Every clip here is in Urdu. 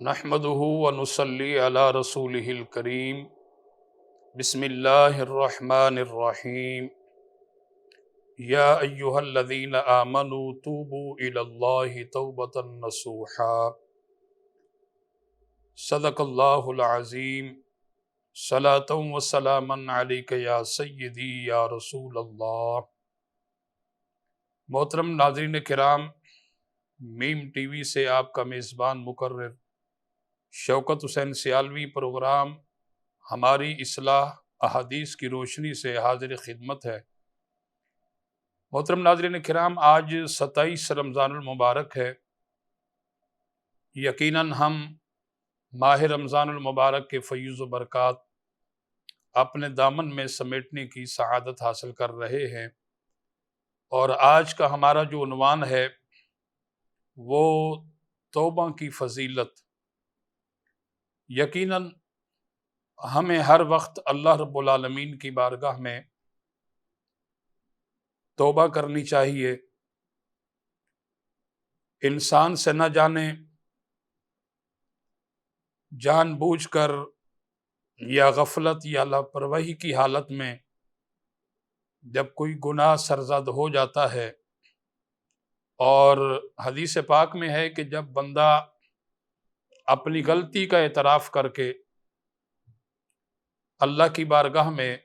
نحمده ونصلي على رسوله الكريم بسم الله الرحمن الرحيم يا أيها الذين آمنوا توبوا إلى الله توبة نصوحا صدق الله العظيم صلاة وسلاما عليك يا سيدي يا رسول الله۔ محترم ناظرین کرام، میم ٹی وی سے آپ کا میزبان مقرر شوکت حسین سیالوی پروگرام ہماری اصلاح احادیث کی روشنی سے حاضر خدمت ہے۔ محترم ناظرین کرام، آج 27 رمضان المبارک ہے۔ یقیناً ہم ماہ رمضان المبارک کے فیض و برکات اپنے دامن میں سمیٹنے کی سعادت حاصل کر رہے ہیں، اور آج کا ہمارا جو عنوان ہے وہ توبہ کی فضیلت۔ یقیناً ہمیں ہر وقت اللہ رب العالمین کی بارگاہ میں توبہ کرنی چاہیے۔ انسان سے نہ جانے جان بوجھ کر یا غفلت یا لاپرواہی کی حالت میں جب کوئی گناہ سرزد ہو جاتا ہے، اور حدیث پاک میں ہے کہ جب بندہ اپنی غلطی کا اعتراف کر کے اللہ کی بارگاہ میں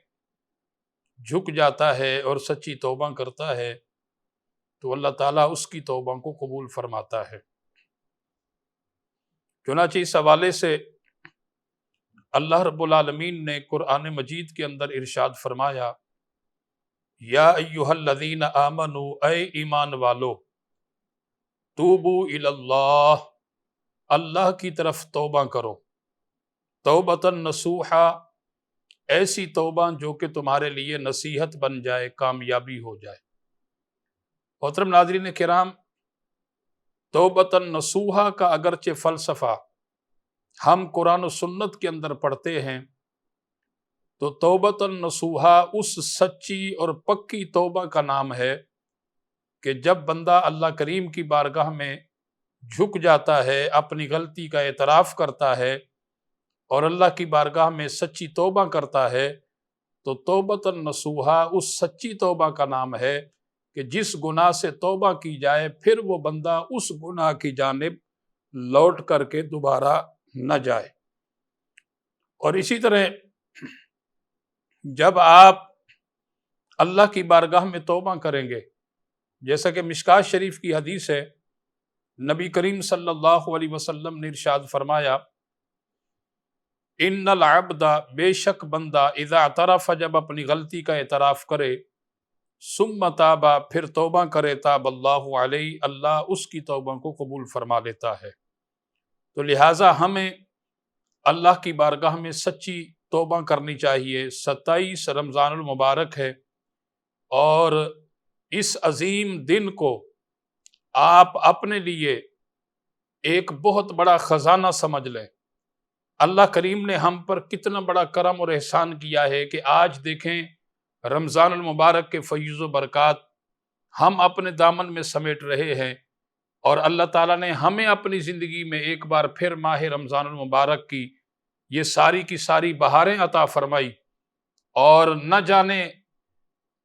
جھک جاتا ہے اور سچی توبہ کرتا ہے تو اللہ تعالیٰ اس کی توبہ کو قبول فرماتا ہے۔ چنانچہ اس حوالے سے اللہ رب العالمین نے قرآن مجید کے اندر ارشاد فرمایا، یا ایہا الذین آمنوا، اے ایمان والو، توبوا الی اللہ، اللہ کی طرف توبہ کرو، توبۃ نصوحا، ایسی توبہ جو کہ تمہارے لیے نصیحت بن جائے، کامیابی ہو جائے۔ محترم ناظرین کرام، توبۃ نصوحا کا اگرچہ فلسفہ ہم قرآن و سنت کے اندر پڑھتے ہیں تو توبۃ نصوحا اس سچی اور پکی توبہ کا نام ہے کہ جب بندہ اللہ کریم کی بارگاہ میں جھک جاتا ہے، اپنی غلطی کا اعتراف کرتا ہے اور اللہ کی بارگاہ میں سچی توبہ کرتا ہے، تو توبۃ نصوحا اس سچی توبہ کا نام ہے کہ جس گناہ سے توبہ کی جائے پھر وہ بندہ اس گناہ کی جانب لوٹ کر کے دوبارہ نہ جائے۔ اور اسی طرح جب آپ اللہ کی بارگاہ میں توبہ کریں گے، جیسا کہ مشکوٰۃ شریف کی حدیث ہے، نبی کریم صلی اللہ علیہ وسلم نے ارشاد فرمایا، ان العبد، بے شک بندہ، اذا اعترف، جب اپنی غلطی کا اعتراف کرے، ثم تاب، پھر توبہ کرے، تاب اللہ علیہ، اللہ اس کی توبہ کو قبول فرما لیتا ہے۔ تو لہٰذا ہمیں اللہ کی بارگاہ میں سچی توبہ کرنی چاہیے۔ 27 رمضان المبارک ہے، اور اس عظیم دن کو آپ اپنے لیے ایک بہت بڑا خزانہ سمجھ لیں۔ اللہ کریم نے ہم پر کتنا بڑا کرم اور احسان کیا ہے کہ آج دیکھیں رمضان المبارک کے فیض و برکات ہم اپنے دامن میں سمیٹ رہے ہیں، اور اللہ تعالیٰ نے ہمیں اپنی زندگی میں ایک بار پھر ماہ رمضان المبارک کی یہ ساری کی ساری بہاریں عطا فرمائی، اور نہ جانے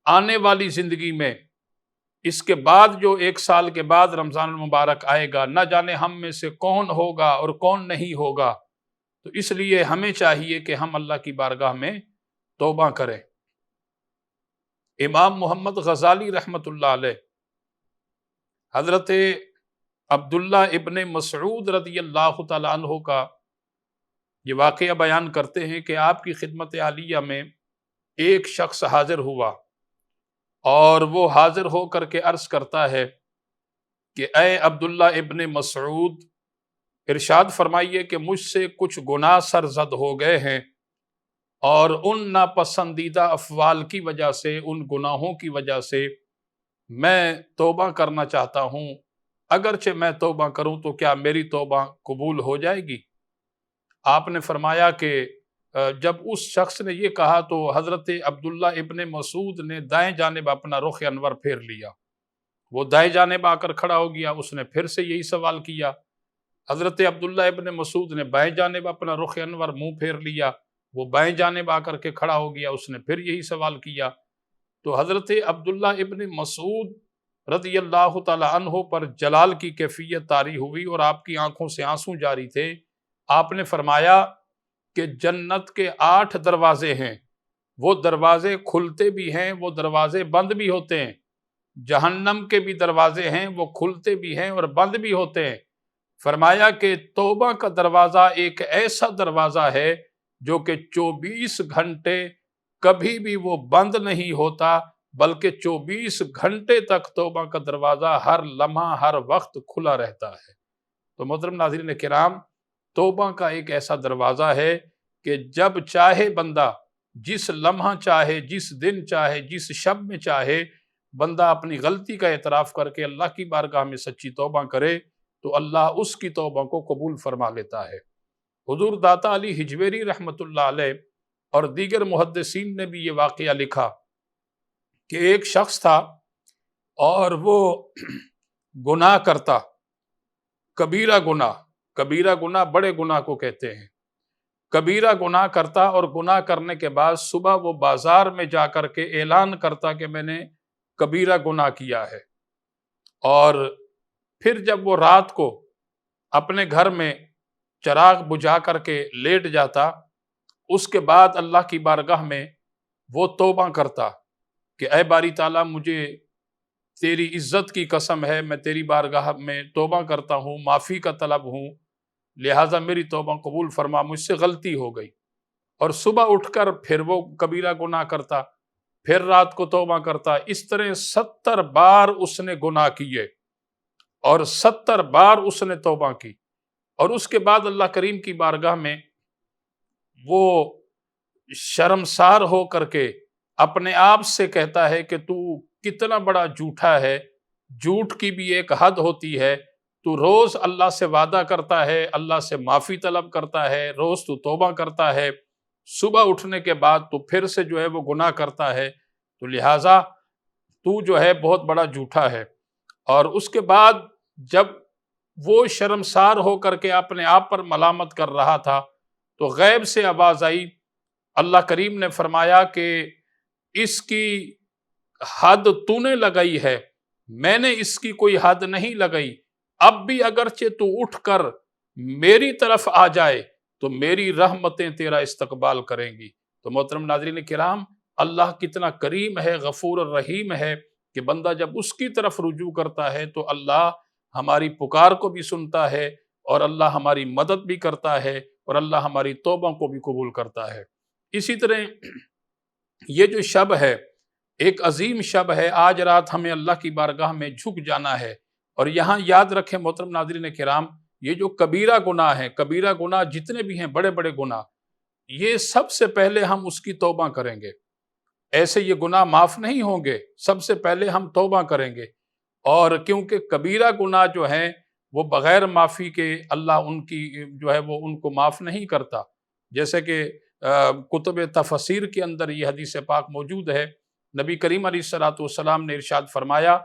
آنے والی زندگی میں اس کے بعد جو 1 سال کے بعد رمضان المبارک آئے گا، نہ جانے ہم میں سے کون ہوگا اور کون نہیں ہوگا۔ تو اس لیے ہمیں چاہیے کہ ہم اللہ کی بارگاہ میں توبہ کریں۔ امام محمد غزالی رحمۃ اللہ علیہ حضرت عبداللہ ابن مسعود رضی اللہ تعالیٰ عنہ کا یہ واقعہ بیان کرتے ہیں کہ آپ کی خدمت عالیہ میں ایک شخص حاضر ہوا، اور وہ حاضر ہو کر کے عرض کرتا ہے کہ اے عبداللہ ابن مسعود، ارشاد فرمائیے کہ مجھ سے کچھ گناہ سرزد ہو گئے ہیں، اور ان ناپسندیدہ افعال کی وجہ سے، ان گناہوں کی وجہ سے میں توبہ کرنا چاہتا ہوں۔ اگرچہ میں توبہ کروں تو کیا میری توبہ قبول ہو جائے گی؟ آپ نے فرمایا کہ جب اس شخص نے یہ کہا تو حضرت عبداللہ ابن مسعود نے دائیں جانب اپنا رخ انور پھیر لیا۔ وہ دائیں جانب آ کر کھڑا ہو گیا، اس نے پھر سے یہی سوال کیا حضرت عبداللہ ابن مسعود نے بائیں جانب اپنا رخ انور منہ پھیر لیا، وہ بائیں جانب آ کر کے کھڑا ہو گیا، اس نے پھر یہی سوال کیا۔ تو حضرت عبداللہ ابن مسعود رضی اللہ تعالی عنہ پر جلال کی کیفیت طاری ہوئی اور آپ کی آنکھوں سے آنسو جاری تھے۔ آپ نے فرمایا کہ جنت کے 8 دروازے ہیں، وہ دروازے کھلتے بھی ہیں، وہ دروازے بند بھی ہوتے ہیں۔ جہنم کے بھی دروازے ہیں، وہ کھلتے بھی ہیں اور بند بھی ہوتے ہیں۔ فرمایا کہ توبہ کا دروازہ ایک ایسا دروازہ ہے جو کہ 24 گھنٹے کبھی بھی وہ بند نہیں ہوتا، بلکہ 24 گھنٹے تک توبہ کا دروازہ ہر لمحہ ہر وقت کھلا رہتا ہے۔ تو محترم ناظرین کرام، توبہ کا ایک ایسا دروازہ ہے کہ جب چاہے بندہ، جس لمحہ چاہے، جس دن چاہے، جس شب میں چاہے، بندہ اپنی غلطی کا اعتراف کر کے اللہ کی بارگاہ میں سچی توبہ کرے تو اللہ اس کی توبہ کو قبول فرما لیتا ہے۔ حضور داتا علی حجویری رحمۃ اللہ علیہ اور دیگر محدثین نے بھی یہ واقعہ لکھا کہ ایک شخص تھا اور وہ گناہ کرتا، کبیرہ گناہ بڑے گناہ کو کہتے ہیں، کبیرہ گناہ کرتا، اور گناہ کرنے کے بعد صبح وہ بازار میں جا کر کے اعلان کرتا کہ میں نے کبیرہ گناہ کیا ہے، اور پھر جب وہ رات کو اپنے گھر میں چراغ بجھا کر کے لیٹ جاتا، اس کے بعد اللہ کی بارگاہ میں وہ توبہ کرتا کہ اے باری تعالیٰ، مجھے تیری عزت کی قسم ہے، میں تیری بارگاہ میں توبہ کرتا ہوں، معافی کا طلب ہوں، لہٰذا میری توبہ قبول فرما، مجھ سے غلطی ہو گئی۔ اور صبح اٹھ کر پھر وہ کبیرہ گناہ کرتا، پھر رات کو توبہ کرتا۔ اس طرح 70 بار اس نے گناہ کیے اور 70 بار اس نے توبہ کی، اور اس کے بعد اللہ کریم کی بارگاہ میں وہ شرمسار ہو کر کے اپنے آپ سے کہتا ہے کہ تو کتنا بڑا جھوٹا ہے، جھوٹ کی بھی ایک حد ہوتی ہے، تو روز اللہ سے وعدہ کرتا ہے، اللہ سے معافی طلب کرتا ہے، روز تو توبہ کرتا ہے، صبح اٹھنے کے بعد تو پھر سے جو ہے وہ گناہ کرتا ہے، تو لہٰذا تو جو ہے بہت بڑا جھوٹا ہے۔ اور اس کے بعد جب وہ شرمسار ہو کر کے اپنے آپ پر ملامت کر رہا تھا تو غیب سے آواز آئی، اللہ کریم نے فرمایا کہ اس کی حد تو نے لگائی ہے، میں نے اس کی کوئی حد نہیں لگائی، اب بھی اگرچہ تو اٹھ کر میری طرف آ جائے تو میری رحمتیں تیرا استقبال کریں گی۔ تو محترم ناظرین کرام، اللہ کتنا کریم ہے، غفور الرحیم ہے کہ بندہ جب اس کی طرف رجوع کرتا ہے تو اللہ ہماری پکار کو بھی سنتا ہے، اور اللہ ہماری مدد بھی کرتا ہے، اور اللہ ہماری توبہ کو بھی قبول کرتا ہے۔ اسی طرح یہ جو شب ہے، ایک عظیم شب ہے، آج رات ہمیں اللہ کی بارگاہ میں جھک جانا ہے۔ اور یہاں یاد رکھیں محترم ناظرین کرام، یہ جو کبیرہ گناہ ہیں، کبیرہ گناہ جتنے بھی ہیں، بڑے بڑے گناہ، یہ سب سے پہلے ہم اس کی توبہ کریں گے، ایسے یہ گناہ معاف نہیں ہوں گے، سب سے پہلے ہم توبہ کریں گے۔ اور کیونکہ کبیرہ گناہ جو ہیں وہ بغیر معافی کے اللہ ان کی جو ہے وہ ان کو معاف نہیں کرتا، جیسے کہ کتب تفسیر کے اندر یہ حدیث پاک موجود ہے، نبی کریم علیہ الصلوۃ والسلام نے ارشاد فرمایا،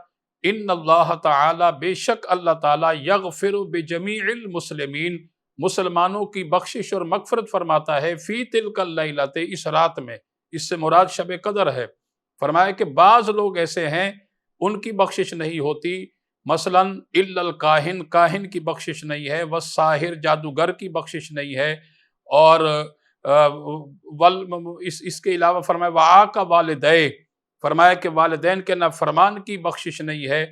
ان اللہ تعالی، بے شک اللہ تعالی، یغفر بجمیع المسلمین، مسلمانوں کی بخشش اور مغفرت فرماتا ہے، فی تلک اللیلۃ، اس رات میں، اس سے مراد شب قدر ہے۔ فرمایا کہ بعض لوگ ایسے ہیں ان کی بخشش نہیں ہوتی، مثلا الا الکاہن، کاہن کی بخشش نہیں ہے، والساحر، جادوگر کی بخشش نہیں ہے، اور اس کے علاوہ فرمایا وعاق والدے، فرمایا کہ والدین کے نافرمان کی بخشش نہیں ہے،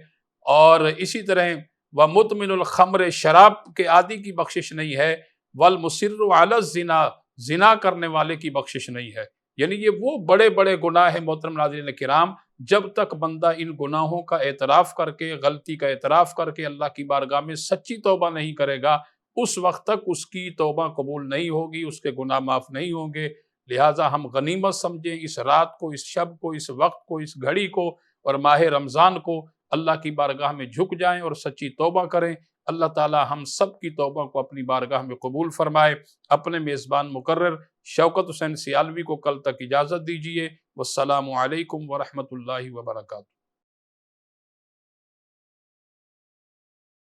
اور اسی طرح ومدمن الخمر، شراب کے عادی کی بخشش نہیں ہے، والمصر علی الزنا، زنا کرنے والے کی بخشش نہیں ہے۔ یعنی یہ وہ بڑے بڑے گناہ ہیں محترم ناظرین کرام، جب تک بندہ ان گناہوں کا اعتراف کر کے، غلطی کا اعتراف کر کے اللہ کی بارگاہ میں سچی توبہ نہیں کرے گا، اس وقت تک اس کی توبہ قبول نہیں ہوگی، اس کے گناہ معاف نہیں ہوں گے۔ لہٰذا ہم غنیمت سمجھیں اس رات کو، اس شب کو، اس وقت کو، اس گھڑی کو، اور ماہ رمضان کو، اللہ کی بارگاہ میں جھک جائیں اور سچی توبہ کریں۔ اللہ تعالی ہم سب کی توبہ کو اپنی بارگاہ میں قبول فرمائے۔ اپنے میزبان مقرر شوکت حسین سیالوی کو کل تک اجازت دیجیے۔ والسلام علیکم ورحمۃ اللہ وبرکاتہ۔